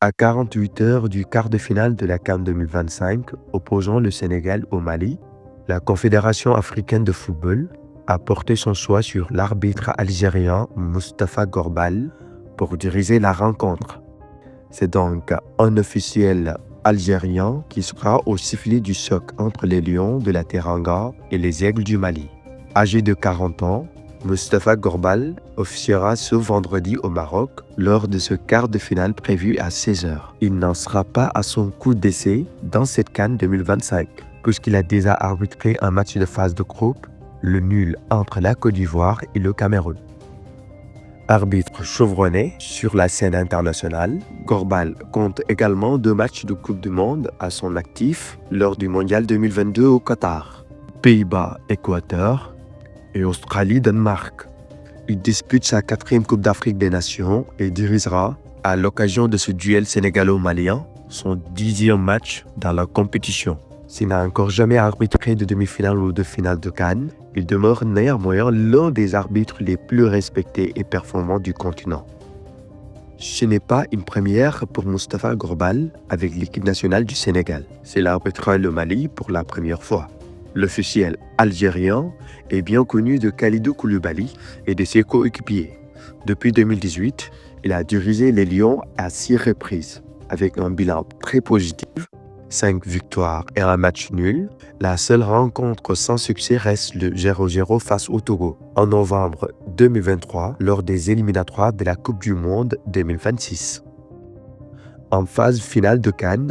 À 48 heures du quart de finale de la CAN 2025 opposant le Sénégal au Mali, la Confédération africaine de football a porté son choix sur l'arbitre algérien Mustapha Gorbal pour diriger la rencontre. C'est donc un officiel algérien qui sera au sifflet du choc entre les Lions de la Teranga et les Aigles du Mali. Âgé de 40 ans, Mustapha Gorbal officiera ce vendredi au Maroc lors de ce quart de finale prévu à 16h. Il n'en sera pas à son coup d'essai dans cette CAN 2025, puisqu'il a déjà arbitré un match de phase de groupe, le nul entre la Côte d'Ivoire et le Cameroun. Arbitre chevronné sur la scène internationale, Gorbal compte également 2 matchs de Coupe du Monde à son actif lors du Mondial 2022 au Qatar, Pays-Bas-Équateur et Australie-Danemark. Il dispute sa 4e Coupe d'Afrique des Nations et dirigera, à l'occasion de ce duel sénégalo-malien, son 10e match dans la compétition. S'il n'a encore jamais arbitré de demi-finale ou de finale de CAN, il demeure néanmoins l'un des arbitres les plus respectés et performants du continent. Ce n'est pas une première pour Mustapha Gorbal avec l'équipe nationale du Sénégal. C'est arbitrera le Mali pour la première fois. L'officiel algérien est bien connu de Kalidou Koulibaly et de ses coéquipiers. Depuis 2018, il a dirigé les Lions à 6 reprises. Avec un bilan très positif, 5 victoires et un match nul, la seule rencontre sans succès reste le 0-0 face au Togo en novembre 2023 lors des éliminatoires de la Coupe du Monde 2026. En phase finale de CAN,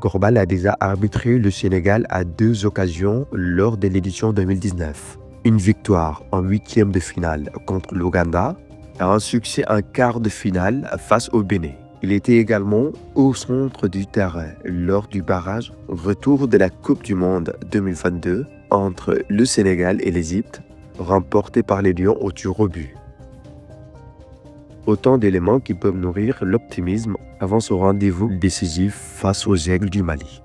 Gorbal a déjà arbitré le Sénégal à 2 occasions lors de l'édition 2019. Une victoire en 8e de finale contre l'Ouganda et un succès en quart de finale face au Bénin. Il était également au centre du terrain lors du barrage retour de la Coupe du Monde 2022 entre le Sénégal et l'Égypte, remporté par les Lions au tir au but. Autant d'éléments qui peuvent nourrir l'optimisme avant ce rendez-vous décisif face aux Aigles du Mali.